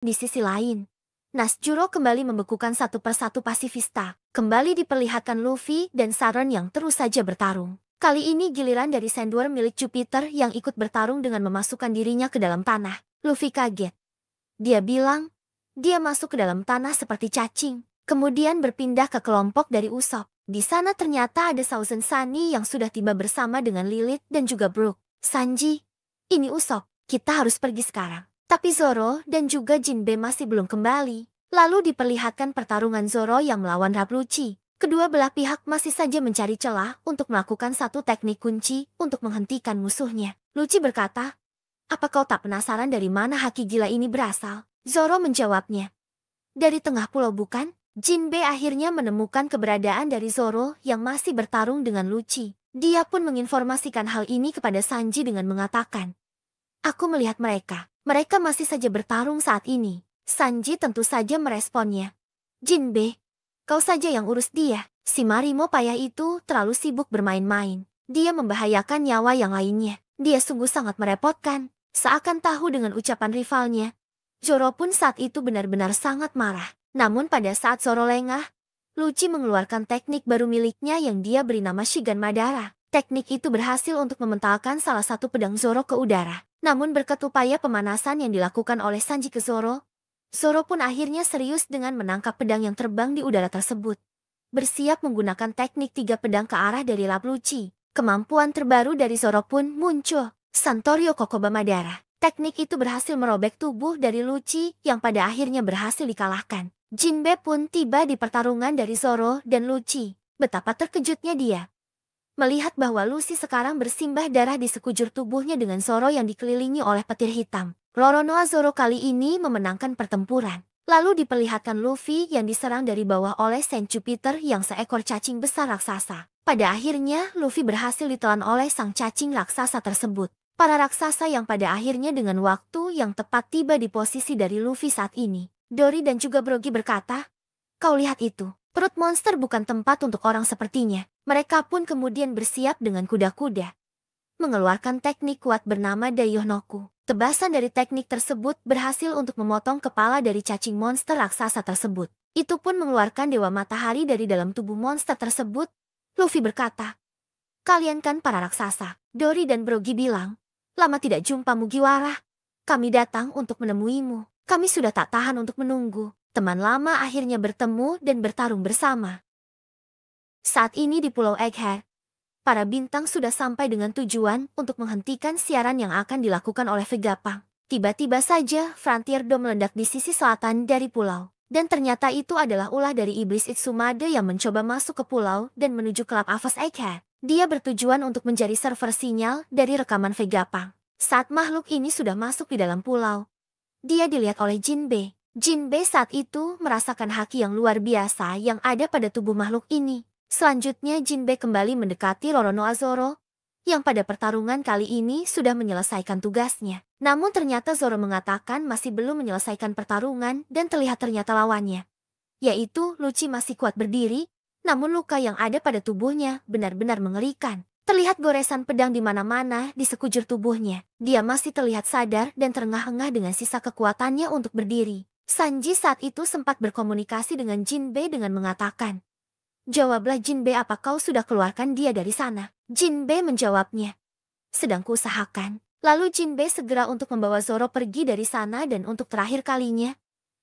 Di sisi lain, Nasjuro kembali membekukan satu persatu pasifista. Kembali diperlihatkan Luffy dan Saron yang terus saja bertarung. Kali ini giliran dari Sandworm milik Jupiter yang ikut bertarung dengan memasukkan dirinya ke dalam tanah. Luffy kaget. Dia bilang, dia masuk ke dalam tanah seperti cacing. Kemudian berpindah ke kelompok dari Usopp. Di sana ternyata ada Thousand Sunny yang sudah tiba bersama dengan Lilith dan juga Brook. Sanji, ini Usopp, kita harus pergi sekarang. Tapi Zoro dan juga Jinbe masih belum kembali. Lalu diperlihatkan pertarungan Zoro yang melawan Rapluci. Kedua belah pihak masih saja mencari celah untuk melakukan satu teknik kunci untuk menghentikan musuhnya. Lucci berkata, apa kau tak penasaran dari mana haki gila ini berasal? Zoro menjawabnya, dari tengah pulau bukan? Jinbe akhirnya menemukan keberadaan dari Zoro yang masih bertarung dengan Lucci. Dia pun menginformasikan hal ini kepada Sanji dengan mengatakan, aku melihat mereka. Mereka masih saja bertarung saat ini. Sanji tentu saja meresponnya. Jinbe, kau saja yang urus dia. Si Marimo payah itu terlalu sibuk bermain-main. Dia membahayakan nyawa yang lainnya. Dia sungguh sangat merepotkan. Seakan tahu dengan ucapan rivalnya. Zoro pun saat itu benar-benar sangat marah. Namun pada saat Zoro lengah, Lucci mengeluarkan teknik baru miliknya yang dia beri nama Shigan Madara. Teknik itu berhasil untuk mementalkan salah satu pedang Zoro ke udara. Namun berkat upaya pemanasan yang dilakukan oleh Sanji ke Zoro, Zoro pun akhirnya serius dengan menangkap pedang yang terbang di udara tersebut. Bersiap menggunakan teknik 3 pedang ke arah dari Lap Lucci. Kemampuan terbaru dari Zoro pun muncul, Santorio Kokoba Madara. Teknik itu berhasil merobek tubuh dari Lucci yang pada akhirnya berhasil dikalahkan. Jinbe pun tiba di pertarungan dari Zoro dan Lucci. Betapa terkejutnya dia melihat bahwa Lucy sekarang bersimbah darah di sekujur tubuhnya dengan Zoro yang dikelilingi oleh petir hitam. Roronoa Zoro kali ini memenangkan pertempuran. Lalu diperlihatkan Luffy yang diserang dari bawah oleh Saint Jupiter yang seekor cacing besar raksasa. Pada akhirnya Luffy berhasil ditelan oleh sang cacing raksasa tersebut. Para raksasa yang pada akhirnya dengan waktu yang tepat tiba di posisi dari Luffy saat ini. Dory dan juga Brogy berkata, kau lihat itu, perut monster bukan tempat untuk orang sepertinya. Mereka pun kemudian bersiap dengan kuda-kuda. Mengeluarkan teknik kuat bernama Daiohnoku. Tebasan dari teknik tersebut berhasil untuk memotong kepala dari cacing monster raksasa tersebut. Itu pun mengeluarkan Dewa Matahari dari dalam tubuh monster tersebut. Luffy berkata, kalian kan para raksasa. Dory dan Brogy bilang, lama tidak jumpa Mugiwara. Kami datang untuk menemuimu. Kami sudah tak tahan untuk menunggu. Teman lama akhirnya bertemu dan bertarung bersama. Saat ini di Pulau Egghead, para bintang sudah sampai dengan tujuan untuk menghentikan siaran yang akan dilakukan oleh Vegapunk. Tiba-tiba saja Frontier Dome meledak di sisi selatan dari pulau. Dan ternyata itu adalah ulah dari iblis Itsumade yang mencoba masuk ke pulau dan menuju klub Avos Egghead. Dia bertujuan untuk mencari server sinyal dari rekaman Vegapunk. Saat makhluk ini sudah masuk di dalam pulau, dia dilihat oleh Jinbe. Jinbe saat itu merasakan haki yang luar biasa yang ada pada tubuh makhluk ini. Selanjutnya Jinbe kembali mendekati Roronoa Zoro, yang pada pertarungan kali ini sudah menyelesaikan tugasnya. Namun ternyata Zoro mengatakan masih belum menyelesaikan pertarungan dan ternyata lawannya, yaitu Lucci masih kuat berdiri, namun luka yang ada pada tubuhnya benar-benar mengerikan. Terlihat goresan pedang di mana-mana di sekujur tubuhnya. Dia masih terlihat sadar dan terengah-engah dengan sisa kekuatannya untuk berdiri. Sanji saat itu sempat berkomunikasi dengan Jinbe dengan mengatakan, jawablah Jinbe, apa kau sudah keluarkan dia dari sana? Jinbe menjawabnya, sedang kuusahakan. Lalu Jinbe segera untuk membawa Zoro pergi dari sana dan untuk terakhir kalinya,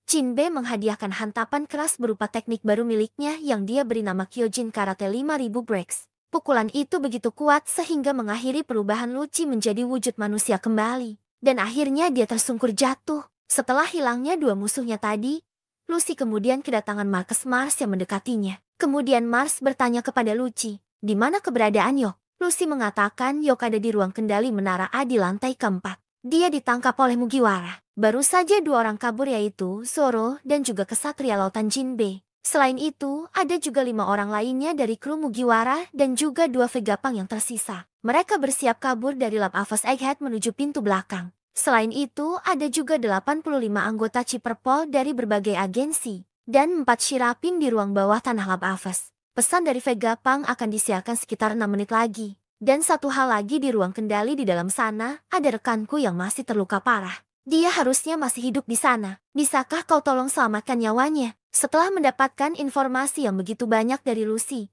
Jinbe menghadiahkan hantapan keras berupa teknik baru miliknya yang dia beri nama Kyojin Karate 5000 Breaks. Pukulan itu begitu kuat sehingga mengakhiri perubahan Lucci menjadi wujud manusia kembali. Dan akhirnya dia tersungkur jatuh. Setelah hilangnya dua musuhnya tadi, Lucy kemudian kedatangan Marcus Mars yang mendekatinya. Kemudian Mars bertanya kepada Lucci, di mana keberadaan Yok? Lucy mengatakan Yok ada di ruang kendali menara A di lantai keempat. Dia ditangkap oleh Mugiwara. Baru saja 2 orang kabur, yaitu Zoro dan juga kesatria lautan Jinbe. Selain itu, ada juga 5 orang lainnya dari kru Mugiwara dan juga 2 Vegapunk yang tersisa. Mereka bersiap kabur dari Lab Avos Egghead menuju pintu belakang. Selain itu, ada juga 85 anggota Ciperpol dari berbagai agensi, dan 4 Shiraping di ruang bawah tanah Lab Avos. Pesan dari Vegapunk akan disiarkan sekitar 6 menit lagi. Dan satu hal lagi, di ruang kendali di dalam sana, ada rekanku yang masih terluka parah. Dia harusnya masih hidup di sana. Bisakah kau tolong selamatkan nyawanya? Setelah mendapatkan informasi yang begitu banyak dari Lucy,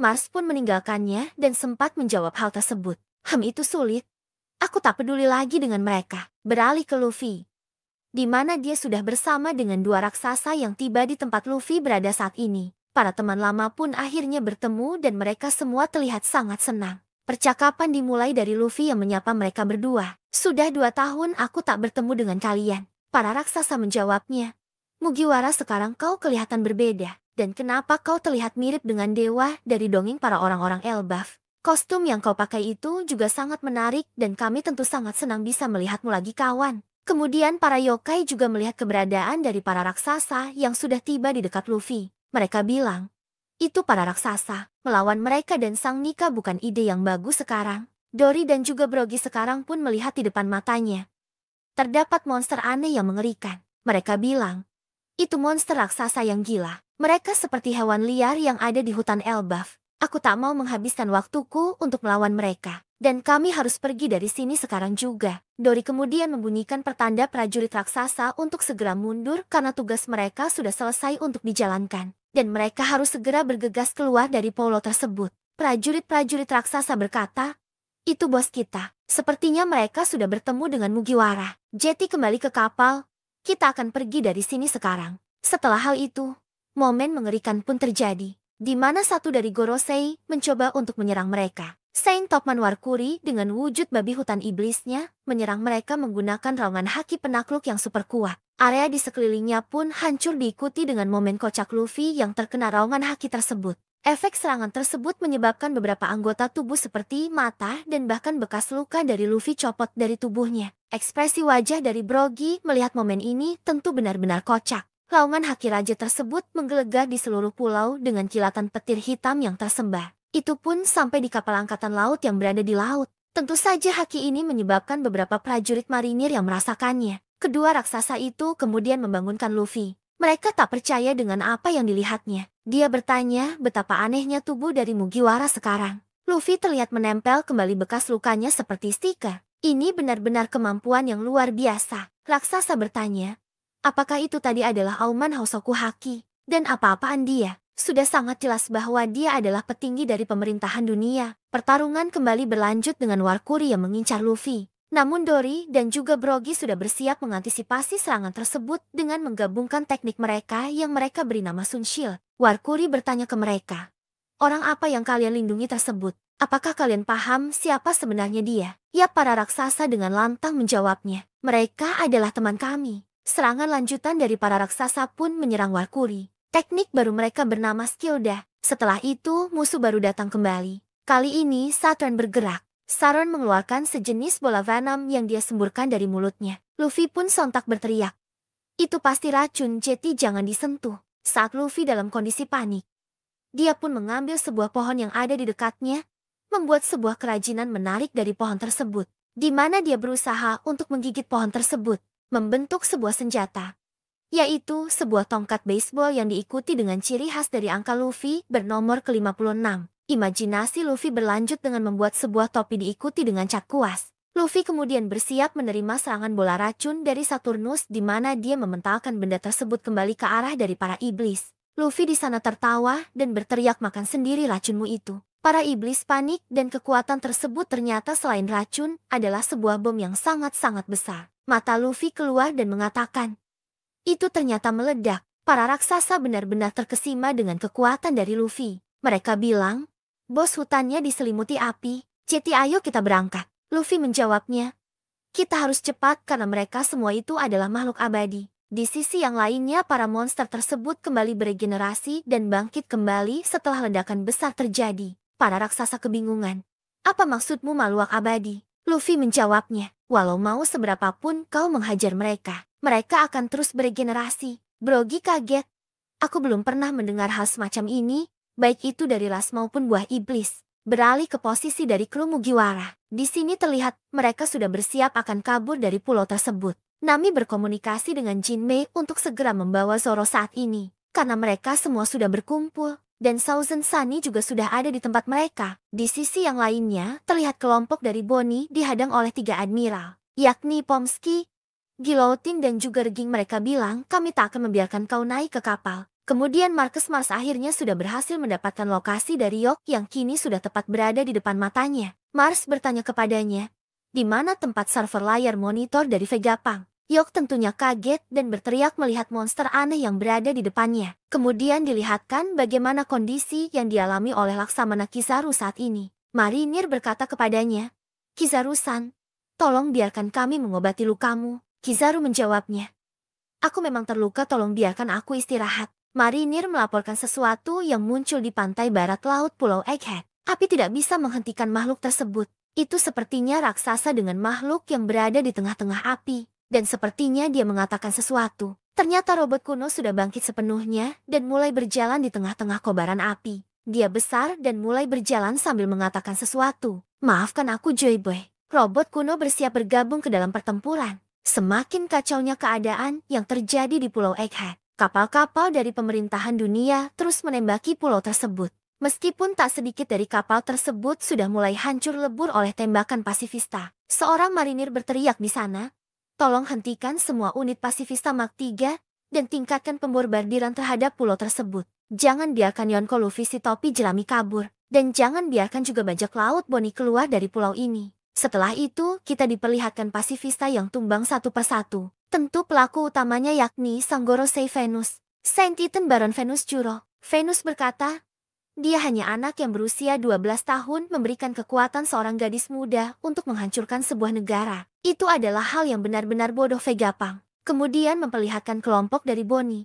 Mars pun meninggalkannya dan sempat menjawab hal tersebut. Itu sulit. Aku tak peduli lagi dengan mereka. Beralih ke Luffy, di mana dia sudah bersama dengan dua raksasa yang tiba di tempat Luffy berada saat ini. Para teman lama pun akhirnya bertemu dan mereka semua terlihat sangat senang. Percakapan dimulai dari Luffy yang menyapa mereka berdua. Sudah 2 tahun aku tak bertemu dengan kalian. Para raksasa menjawabnya. Mugiwara, sekarang kau kelihatan berbeda. Dan kenapa kau terlihat mirip dengan dewa dari dongeng para orang-orang Elbaf? Kostum yang kau pakai itu juga sangat menarik dan kami tentu sangat senang bisa melihatmu lagi, kawan. Kemudian para yokai juga melihat keberadaan dari para raksasa yang sudah tiba di dekat Luffy. Mereka bilang, itu para raksasa. Melawan mereka dan Sang Nika bukan ide yang bagus sekarang. Dory dan juga Brogy sekarang pun melihat di depan matanya. Terdapat monster aneh yang mengerikan. Mereka bilang, itu monster raksasa yang gila. Mereka seperti hewan liar yang ada di hutan Elbaf. Aku tak mau menghabiskan waktuku untuk melawan mereka. Dan kami harus pergi dari sini sekarang juga. Dory kemudian membunyikan pertanda prajurit raksasa untuk segera mundur karena tugas mereka sudah selesai untuk dijalankan. Dan mereka harus segera bergegas keluar dari pulau tersebut. Prajurit-prajurit raksasa berkata, itu bos kita. Sepertinya mereka sudah bertemu dengan Mugiwara. Jetty kembali ke kapal. Kita akan pergi dari sini sekarang. Setelah hal itu, momen mengerikan pun terjadi, di mana satu dari Gorosei mencoba untuk menyerang mereka. Saint Topman Warkuri dengan wujud babi hutan iblisnya menyerang mereka menggunakan raungan haki penakluk yang super kuat. Area di sekelilingnya pun hancur diikuti dengan momen kocak Luffy yang terkena raungan haki tersebut. Efek serangan tersebut menyebabkan beberapa anggota tubuh seperti mata dan bahkan bekas luka dari Luffy copot dari tubuhnya. Ekspresi wajah dari Brogy melihat momen ini tentu benar-benar kocak. Raungan haki raja tersebut menggelegar di seluruh pulau dengan kilatan petir hitam yang tersembar. Itu pun sampai di kapal angkatan laut yang berada di laut. Tentu saja haki ini menyebabkan beberapa prajurit marinir yang merasakannya. Kedua raksasa itu kemudian membangunkan Luffy. Mereka tak percaya dengan apa yang dilihatnya. Dia bertanya betapa anehnya tubuh dari Mugiwara sekarang. Luffy terlihat menempel kembali bekas lukanya seperti stiker. Ini benar-benar kemampuan yang luar biasa. Raksasa bertanya, apakah itu tadi adalah auman Hosoku Haki? Dan apa-apaan dia? Sudah sangat jelas bahwa dia adalah petinggi dari pemerintahan dunia. Pertarungan kembali berlanjut dengan Warkuri yang mengincar Luffy. Namun Dory dan juga Brogy sudah bersiap mengantisipasi serangan tersebut dengan menggabungkan teknik mereka yang mereka beri nama Sun Shield. Warkuri bertanya ke mereka, orang apa yang kalian lindungi tersebut? Apakah kalian paham siapa sebenarnya dia? Ya, para raksasa dengan lantang menjawabnya. Mereka adalah teman kami. Serangan lanjutan dari para raksasa pun menyerang Warkuri. Teknik baru mereka bernama Skilda. Setelah itu musuh baru datang kembali. Kali ini Saturn bergerak. Saturn mengeluarkan sejenis bola venom yang dia semburkan dari mulutnya. Luffy pun sontak berteriak, itu pasti racun, Jetty jangan disentuh. Saat Luffy dalam kondisi panik, dia pun mengambil sebuah pohon yang ada di dekatnya, membuat sebuah kerajinan menarik dari pohon tersebut, di mana dia berusaha untuk menggigit pohon tersebut, membentuk sebuah senjata, yaitu sebuah tongkat baseball yang diikuti dengan ciri khas dari angka Luffy bernomor ke-56. Imajinasi Luffy berlanjut dengan membuat sebuah topi diikuti dengan cat kuas. Luffy kemudian bersiap menerima serangan bola racun dari Saturnus di mana dia mementalkan benda tersebut kembali ke arah dari para iblis. Luffy di sana tertawa dan berteriak, makan sendiri racunmu itu. Para iblis panik dan kekuatan tersebut ternyata selain racun adalah sebuah bom yang sangat-sangat besar. Mata Luffy keluar dan mengatakan, itu ternyata meledak. Para raksasa benar-benar terkesima dengan kekuatan dari Luffy. Mereka bilang, bos hutannya diselimuti api. Jetty, ayo kita berangkat. Luffy menjawabnya, kita harus cepat karena mereka semua itu adalah makhluk abadi. Di sisi yang lainnya para monster tersebut kembali beregenerasi dan bangkit kembali setelah ledakan besar terjadi. Para raksasa kebingungan. Apa maksudmu makhluk abadi? Luffy menjawabnya, walau mau seberapapun kau menghajar mereka, mereka akan terus beregenerasi. Brogy kaget. Aku belum pernah mendengar hal semacam ini. Baik itu dari ras maupun buah iblis. Beralih ke posisi dari kru Mugiwara. Di sini terlihat mereka sudah bersiap akan kabur dari pulau tersebut. Nami berkomunikasi dengan Jinmei untuk segera membawa Zoro saat ini. Karena mereka semua sudah berkumpul. Dan Thousand Sunny juga sudah ada di tempat mereka. Di sisi yang lainnya, terlihat kelompok dari Bonnie dihadang oleh 3 admiral. Yakni Pomsky, Guillotine dan juga Reging mereka bilang kami tak akan membiarkan kau naik ke kapal. Kemudian Marcus Mars akhirnya sudah berhasil mendapatkan lokasi dari Yok yang kini sudah tepat berada di depan matanya. Mars bertanya kepadanya, di mana tempat server layar monitor dari Vegapunk? Yok tentunya kaget dan berteriak melihat monster aneh yang berada di depannya. Kemudian dilihatkan bagaimana kondisi yang dialami oleh Laksamana Kizaru saat ini. Marinir berkata kepadanya, Kizaru-san, tolong biarkan kami mengobati lukamu. Kizaru menjawabnya, aku memang terluka, tolong biarkan aku istirahat. Marinir melaporkan sesuatu yang muncul di pantai barat laut Pulau Egghead. Api tidak bisa menghentikan makhluk tersebut. Itu sepertinya raksasa dengan makhluk yang berada di tengah-tengah api. Dan sepertinya dia mengatakan sesuatu. Ternyata robot kuno sudah bangkit sepenuhnya dan mulai berjalan di tengah-tengah kobaran api. Dia besar dan mulai berjalan sambil mengatakan sesuatu. Maafkan aku, Joy Boy. Robot kuno bersiap bergabung ke dalam pertempuran. Semakin kacaunya keadaan yang terjadi di Pulau Egghead. Kapal-kapal dari pemerintahan dunia terus menembaki pulau tersebut. Meskipun tak sedikit dari kapal tersebut sudah mulai hancur lebur oleh tembakan pasifista. Seorang marinir berteriak di sana, tolong hentikan semua unit pasifista Mark 3 dan tingkatkan pemborbardiran terhadap pulau tersebut. Jangan biarkan Yonko Luffy si topi jerami kabur. Dan jangan biarkan juga bajak laut Bonnie keluar dari pulau ini. Setelah itu, kita diperlihatkan pasifista yang tumbang satu persatu. Tentu pelaku utamanya yakni Sang Gorosei Venus, Saint Titan Baron Venus Juro. Venus berkata, dia hanya anak yang berusia 12 tahun memberikan kekuatan seorang gadis muda untuk menghancurkan sebuah negara. Itu adalah hal yang benar-benar bodoh. Vegapunk kemudian memperlihatkan kelompok dari Bonnie.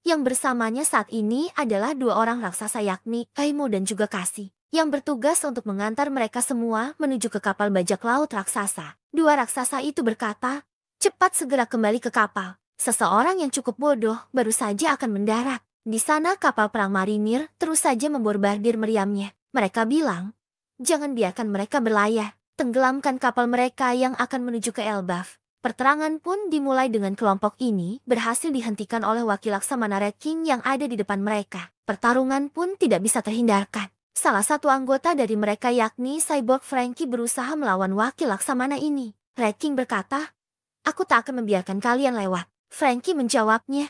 Yang bersamanya saat ini adalah dua orang raksasa yakni Kaimo dan juga Kasi, yang bertugas untuk mengantar mereka semua menuju ke kapal bajak laut raksasa. Dua raksasa itu berkata, cepat segera kembali ke kapal. Seseorang yang cukup bodoh baru saja akan mendarat. Di sana kapal perang marinir terus saja memborbardir meriamnya. Mereka bilang, jangan biarkan mereka berlayar. Tenggelamkan kapal mereka yang akan menuju ke Elbaf. Perterangan pun dimulai dengan kelompok ini berhasil dihentikan oleh wakil Laksamana Red King yang ada di depan mereka. Pertarungan pun tidak bisa terhindarkan. Salah satu anggota dari mereka yakni Cyborg Frankie berusaha melawan wakil Laksamana ini. Red King berkata, aku tak akan membiarkan kalian lewat. Frankie menjawabnya,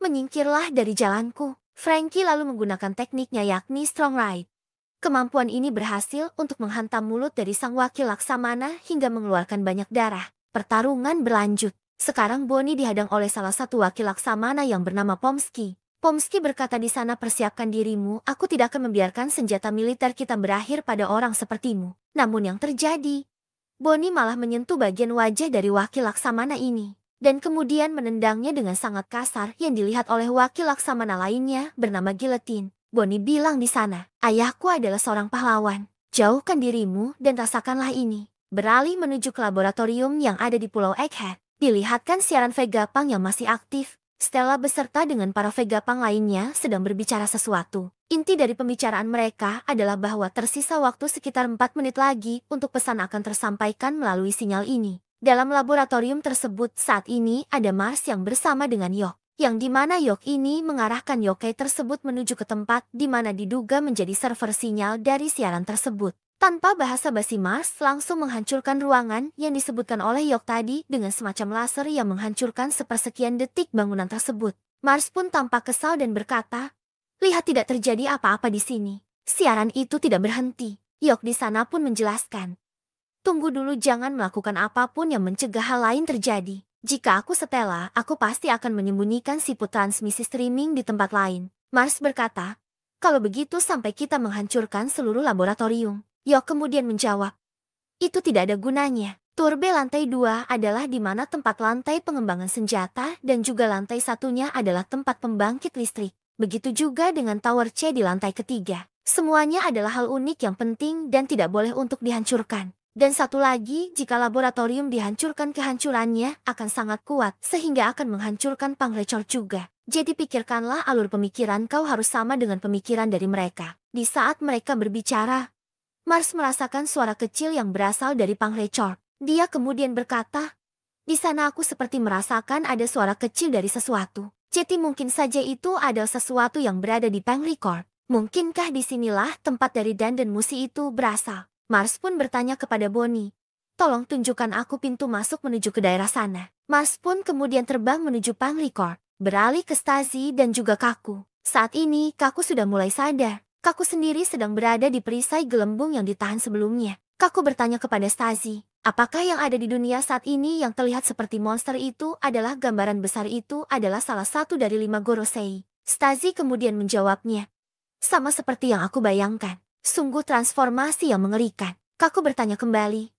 menyingkirlah dari jalanku. Frankie lalu menggunakan tekniknya yakni Strong Ride. Kemampuan ini berhasil untuk menghantam mulut dari sang wakil Laksamana hingga mengeluarkan banyak darah. Pertarungan berlanjut. Sekarang Bonnie dihadang oleh salah satu wakil Laksamana yang bernama Pomsky. Pomsky berkata di sana, persiapkan dirimu, aku tidak akan membiarkan senjata militer kita berakhir pada orang sepertimu. Namun yang terjadi, Bonnie malah menyentuh bagian wajah dari wakil Laksamana ini. Dan kemudian menendangnya dengan sangat kasar yang dilihat oleh wakil Laksamana lainnya bernama Guillotine. Bonnie bilang di sana, ayahku adalah seorang pahlawan. Jauhkan dirimu dan rasakanlah ini. Beralih menuju ke laboratorium yang ada di Pulau Egghead. Dilihatkan siaran Vegapunk yang masih aktif. Stella beserta dengan para Vegapunk lainnya sedang berbicara sesuatu. Inti dari pembicaraan mereka adalah bahwa tersisa waktu sekitar 4 menit lagi untuk pesan akan tersampaikan melalui sinyal ini. Dalam laboratorium tersebut saat ini ada Mars yang bersama dengan Yok. Yang dimana Yok ini mengarahkan yokai tersebut menuju ke tempat di mana diduga menjadi server sinyal dari siaran tersebut. Tanpa basa-basi Mars langsung menghancurkan ruangan yang disebutkan oleh Yok tadi dengan semacam laser yang menghancurkan sepersekian detik bangunan tersebut. Mars pun tampak kesal dan berkata, lihat tidak terjadi apa-apa di sini. Siaran itu tidak berhenti. Yok di sana pun menjelaskan, tunggu dulu, jangan melakukan apapun yang mencegah hal lain terjadi. Jika aku Stella, aku pasti akan menyembunyikan siput transmisi streaming di tempat lain. Mars berkata, kalau begitu sampai kita menghancurkan seluruh laboratorium. Yok kemudian menjawab, itu tidak ada gunanya. Turbe lantai 2 adalah di mana tempat lantai pengembangan senjata dan juga lantai satunya adalah tempat pembangkit listrik. Begitu juga dengan Tower C di lantai ketiga. Semuanya adalah hal unik yang penting dan tidak boleh untuk dihancurkan. Dan satu lagi, jika laboratorium dihancurkan, kehancurannya akan sangat kuat sehingga akan menghancurkan Pangrecor juga. Jadi pikirkanlah alur pemikiran kau harus sama dengan pemikiran dari mereka. Di saat mereka berbicara, Mars merasakan suara kecil yang berasal dari Pangrecor. Dia kemudian berkata, di sana aku seperti merasakan ada suara kecil dari sesuatu. Jadi mungkin saja itu adalah sesuatu yang berada di Pangrecor. Mungkinkah disinilah tempat dari Dan dan Musi itu berasal? Mars pun bertanya kepada Bonnie, tolong tunjukkan aku pintu masuk menuju ke daerah sana. Mars pun kemudian terbang menuju Pangrecord, beralih ke Stazi dan juga Kaku. Saat ini, Kaku sudah mulai sadar. Kaku sendiri sedang berada di perisai gelembung yang ditahan sebelumnya. Kaku bertanya kepada Stazi, apakah yang ada di dunia saat ini yang terlihat seperti monster itu adalah gambaran besar itu adalah salah satu dari 5 Gorosei? Stazi kemudian menjawabnya, sama seperti yang aku bayangkan. Sungguh transformasi yang mengerikan. Kaku bertanya kembali,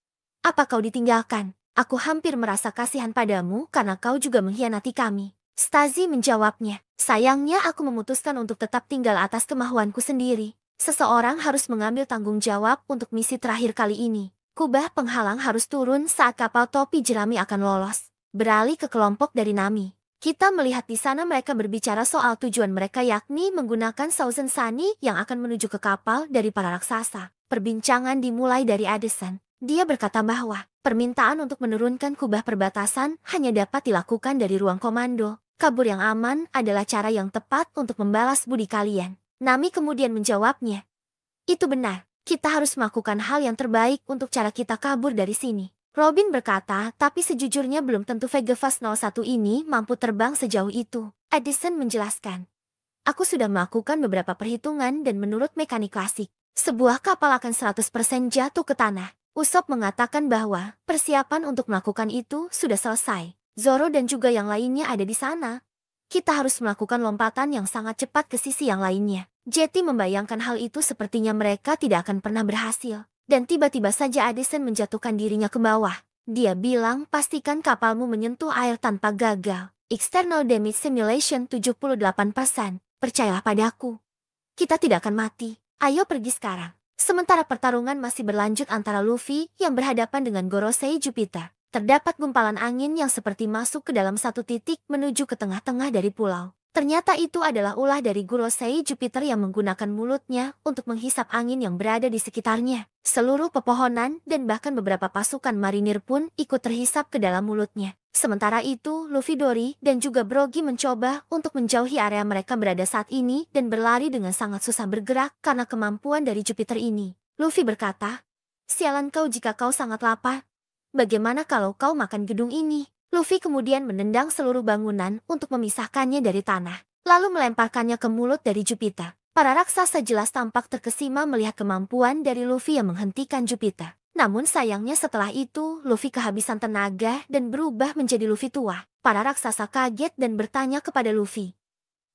apa kau ditinggalkan? Aku hampir merasa kasihan padamu karena kau juga mengkhianati kami. Stazi menjawabnya, sayangnya aku memutuskan untuk tetap tinggal atas kemauanku sendiri. Seseorang harus mengambil tanggung jawab untuk misi terakhir kali ini. Kubah penghalang harus turun saat kapal topi jerami akan lolos. Beralih ke kelompok dari Nami. Kita melihat di sana mereka berbicara soal tujuan mereka yakni menggunakan Thousand Sunny yang akan menuju ke kapal dari para raksasa. Perbincangan dimulai dari Addison. Dia berkata bahwa permintaan untuk menurunkan kubah perbatasan hanya dapat dilakukan dari ruang komando. Kabur yang aman adalah cara yang tepat untuk membalas budi kalian. Nami kemudian menjawabnya, itu benar. Kita harus melakukan hal yang terbaik untuk cara kita kabur dari sini. Robin berkata, tapi sejujurnya belum tentu Vegafast 01 ini mampu terbang sejauh itu. Addison menjelaskan, aku sudah melakukan beberapa perhitungan dan menurut mekanik klasik, sebuah kapal akan 100% jatuh ke tanah. Usopp mengatakan bahwa persiapan untuk melakukan itu sudah selesai. Zoro dan juga yang lainnya ada di sana. Kita harus melakukan lompatan yang sangat cepat ke sisi yang lainnya. Jetty membayangkan hal itu sepertinya mereka tidak akan pernah berhasil. Dan tiba-tiba saja Addison menjatuhkan dirinya ke bawah. Dia bilang, pastikan kapalmu menyentuh air tanpa gagal. External damage simulation 78%. Percayalah padaku. Kita tidak akan mati. Ayo pergi sekarang. Sementara pertarungan masih berlanjut antara Luffy yang berhadapan dengan Gorosei Jupiter. Terdapat gumpalan angin yang seperti masuk ke dalam satu titik menuju ke tengah-tengah dari pulau. Ternyata itu adalah ulah dari Gorosei Jupiter yang menggunakan mulutnya untuk menghisap angin yang berada di sekitarnya. Seluruh pepohonan dan bahkan beberapa pasukan marinir pun ikut terhisap ke dalam mulutnya. Sementara itu, Luffy, Dory, dan juga Brogy mencoba untuk menjauhi area mereka berada saat ini dan berlari dengan sangat susah bergerak karena kemampuan dari Jupiter ini. Luffy berkata, sialan kau jika kau sangat lapar. Bagaimana kalau kau makan gedung ini? Luffy kemudian menendang seluruh bangunan untuk memisahkannya dari tanah, lalu melemparkannya ke mulut dari Jupiter. Para raksasa jelas tampak terkesima melihat kemampuan dari Luffy yang menghentikan Jupiter. Namun sayangnya setelah itu, Luffy kehabisan tenaga dan berubah menjadi Luffy tua. Para raksasa kaget dan bertanya kepada Luffy,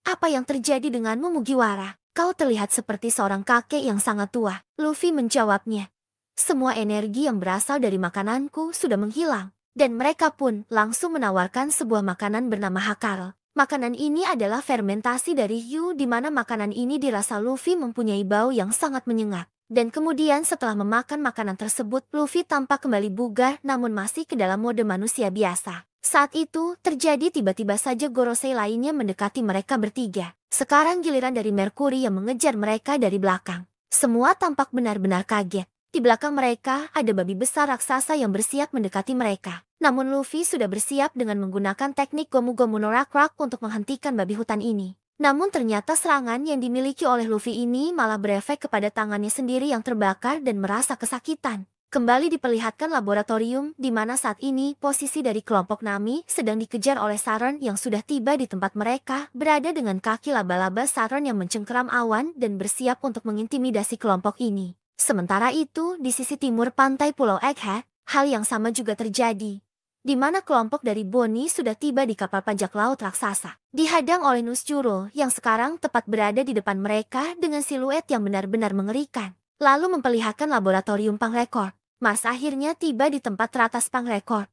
apa yang terjadi denganmu Mugiwara? Kau terlihat seperti seorang kakek yang sangat tua. Luffy menjawabnya, semua energi yang berasal dari makananku sudah menghilang. Dan mereka pun langsung menawarkan sebuah makanan bernama Hakal. Makanan ini adalah fermentasi dari hiu di mana makanan ini dirasa Luffy mempunyai bau yang sangat menyengat. Dan kemudian setelah memakan makanan tersebut, Luffy tampak kembali bugar namun masih ke dalam mode manusia biasa. Saat itu, terjadi tiba-tiba saja Gorosei lainnya mendekati mereka bertiga. Sekarang giliran dari Mercury yang mengejar mereka dari belakang. Semua tampak benar-benar kaget. Di belakang mereka ada babi besar raksasa yang bersiap mendekati mereka. Namun Luffy sudah bersiap dengan menggunakan teknik Gomu Gomu no Rock untuk menghentikan babi hutan ini. Namun ternyata serangan yang dimiliki oleh Luffy ini malah berefek kepada tangannya sendiri yang terbakar dan merasa kesakitan. Kembali diperlihatkan laboratorium di mana saat ini posisi dari kelompok Nami sedang dikejar oleh Saron yang sudah tiba di tempat mereka berada dengan kaki laba-laba Saron yang mencengkeram awan dan bersiap untuk mengintimidasi kelompok ini. Sementara itu, di sisi timur pantai Pulau Egghead, hal yang sama juga terjadi. Di mana kelompok dari Bonnie sudah tiba di kapal bajak laut raksasa. Dihadang oleh Nusjuro yang sekarang tepat berada di depan mereka dengan siluet yang benar-benar mengerikan. Lalu memperlihatkan laboratorium Pangrecord. Mars akhirnya tiba di tempat teratas Pangrecord.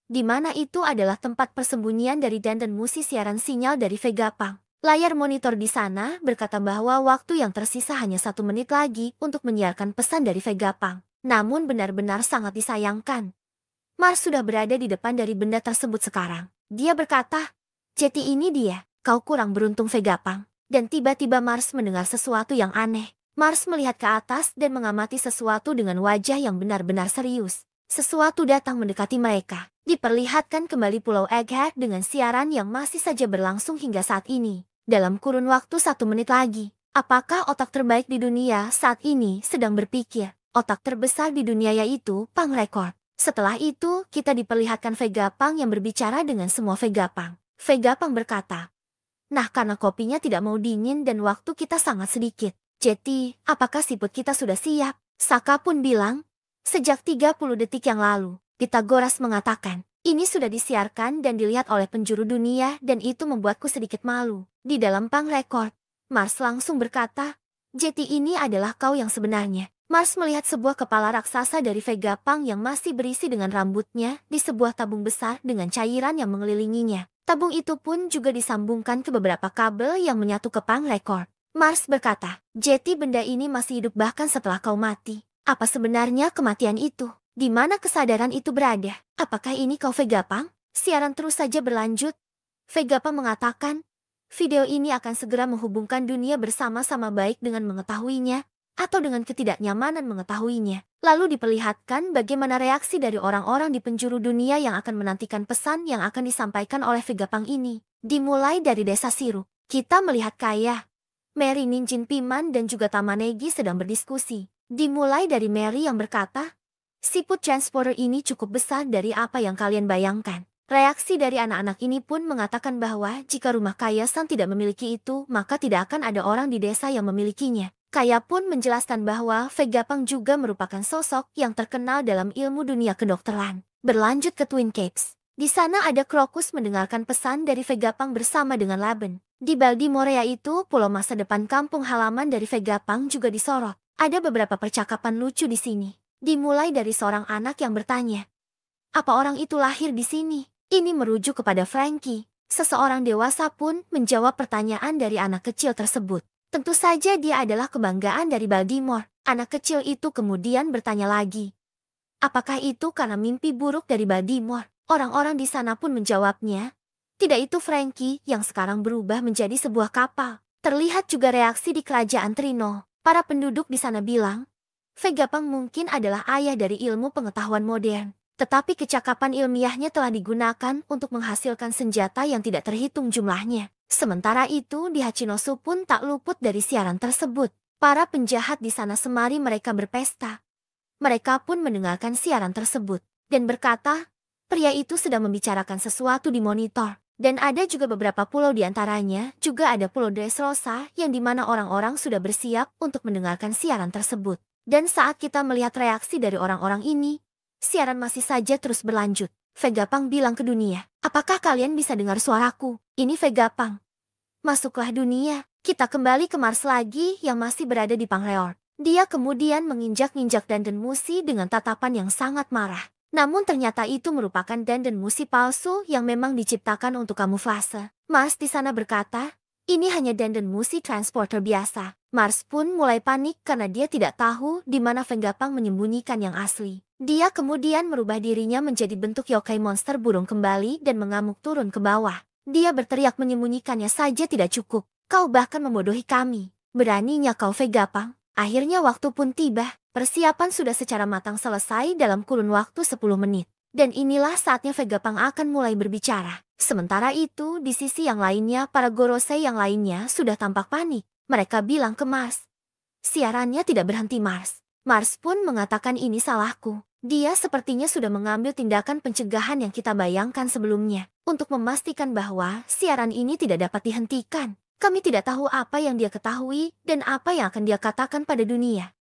Di mana itu adalah tempat persembunyian dari dan musi siaran sinyal dari Vegapunk. Layar monitor di sana berkata bahwa waktu yang tersisa hanya 1 menit lagi untuk menyiarkan pesan dari Vegapunk. Namun benar-benar sangat disayangkan. Mars sudah berada di depan dari benda tersebut sekarang. Dia berkata, Jetty ini dia, kau kurang beruntung Vegapunk. Dan tiba-tiba Mars mendengar sesuatu yang aneh. Mars melihat ke atas dan mengamati sesuatu dengan wajah yang benar-benar serius. Sesuatu datang mendekati mereka. Diperlihatkan kembali Pulau Egghead dengan siaran yang masih saja berlangsung hingga saat ini. Dalam kurun waktu 1 menit lagi, apakah otak terbaik di dunia saat ini sedang berpikir? Otak terbesar di dunia yaitu Pangrecord. Setelah itu, kita diperlihatkan Vegapunk yang berbicara dengan semua Vegapunk. Vegapunk berkata, "Nah, karena kopinya tidak mau dingin dan waktu kita sangat sedikit. Jadi, apakah siput kita sudah siap?" Saka pun bilang, "Sejak 30 detik yang lalu." Pythagoras mengatakan, "Ini sudah disiarkan dan dilihat oleh penjuru dunia dan itu membuatku sedikit malu." Di dalam Punk Record, Mars langsung berkata, "Jadi ini adalah kau yang sebenarnya." Mars melihat sebuah kepala raksasa dari Vegapunk yang masih berisi dengan rambutnya di sebuah tabung besar dengan cairan yang mengelilinginya. Tabung itu pun juga disambungkan ke beberapa kabel yang menyatu ke Punk Record. Mars berkata, "Jadi benda ini masih hidup bahkan setelah kau mati. Apa sebenarnya kematian itu? Di mana kesadaran itu berada? Apakah ini kau Vegapunk?" Siaran terus saja berlanjut. Vegapunk mengatakan, "Video ini akan segera menghubungkan dunia bersama-sama baik dengan mengetahuinya, atau dengan ketidaknyamanan mengetahuinya." Lalu diperlihatkan bagaimana reaksi dari orang-orang di penjuru dunia yang akan menantikan pesan yang akan disampaikan oleh Vegapunk ini. Dimulai dari desa Siru, kita melihat Kaya, Mary, Ninjin Piman dan juga Tamanegi sedang berdiskusi. Dimulai dari Mary yang berkata, "Siput transporter ini cukup besar dari apa yang kalian bayangkan." Reaksi dari anak-anak ini pun mengatakan bahwa jika rumah Kaya-san tidak memiliki itu, maka tidak akan ada orang di desa yang memilikinya. Kaya pun menjelaskan bahwa Vegapunk juga merupakan sosok yang terkenal dalam ilmu dunia kedokteran. Berlanjut ke Twin Capes. Di sana ada Crocus mendengarkan pesan dari Vegapunk bersama dengan Laben. Di Baltimorea itu, pulau masa depan kampung halaman dari Vegapunk juga disorot. Ada beberapa percakapan lucu di sini. Dimulai dari seorang anak yang bertanya, "Apa orang itu lahir di sini?" Ini merujuk kepada Frankie. Seseorang dewasa pun menjawab pertanyaan dari anak kecil tersebut. Tentu saja dia adalah kebanggaan dari Baltimore. Anak kecil itu kemudian bertanya lagi, "Apakah itu karena mimpi buruk dari Baltimore?" Orang-orang di sana pun menjawabnya, "Tidak, itu Frankie yang sekarang berubah menjadi sebuah kapal." Terlihat juga reaksi di kerajaan Trino. Para penduduk di sana bilang, Vegapunk mungkin adalah ayah dari ilmu pengetahuan modern. Tetapi kecakapan ilmiahnya telah digunakan untuk menghasilkan senjata yang tidak terhitung jumlahnya. Sementara itu, di Hachinosu pun tak luput dari siaran tersebut. Para penjahat di sana semari mereka berpesta. Mereka pun mendengarkan siaran tersebut dan berkata, pria itu sedang membicarakan sesuatu di monitor. Dan ada juga beberapa pulau di antaranya, juga ada Pulau Dressrosa yang dimana orang-orang sudah bersiap untuk mendengarkan siaran tersebut. Dan saat kita melihat reaksi dari orang-orang ini, siaran masih saja terus berlanjut. Vegapunk bilang ke dunia, "Apakah kalian bisa dengar suaraku? Ini Vegapunk. Masuklah dunia." Kita kembali ke Mars lagi yang masih berada di Pangreor. Dia kemudian menginjak-injak Dandan Musi dengan tatapan yang sangat marah. Namun ternyata itu merupakan Dandan Musi palsu yang memang diciptakan untuk kamuflase. Mars di sana berkata, "Ini hanya Dandan Musi transporter biasa." Mars pun mulai panik karena dia tidak tahu di mana Vegapunk menyembunyikan yang asli. Dia kemudian merubah dirinya menjadi bentuk yokai monster burung kembali dan mengamuk turun ke bawah. Dia berteriak menyembunyikannya saja tidak cukup. "Kau bahkan membodohi kami. Beraninya kau Vegapunk." Akhirnya waktu pun tiba. Persiapan sudah secara matang selesai dalam kurun waktu 10 menit. Dan inilah saatnya Vegapunk akan mulai berbicara. Sementara itu, di sisi yang lainnya, para Gorosei yang lainnya sudah tampak panik. Mereka bilang ke Mars, "Siarannya tidak berhenti, Mars." Mars pun mengatakan, "Ini salahku." Dia sepertinya sudah mengambil tindakan pencegahan yang kita bayangkan sebelumnya, untuk memastikan bahwa siaran ini tidak dapat dihentikan. Kami tidak tahu apa yang dia ketahui dan apa yang akan dia katakan pada dunia.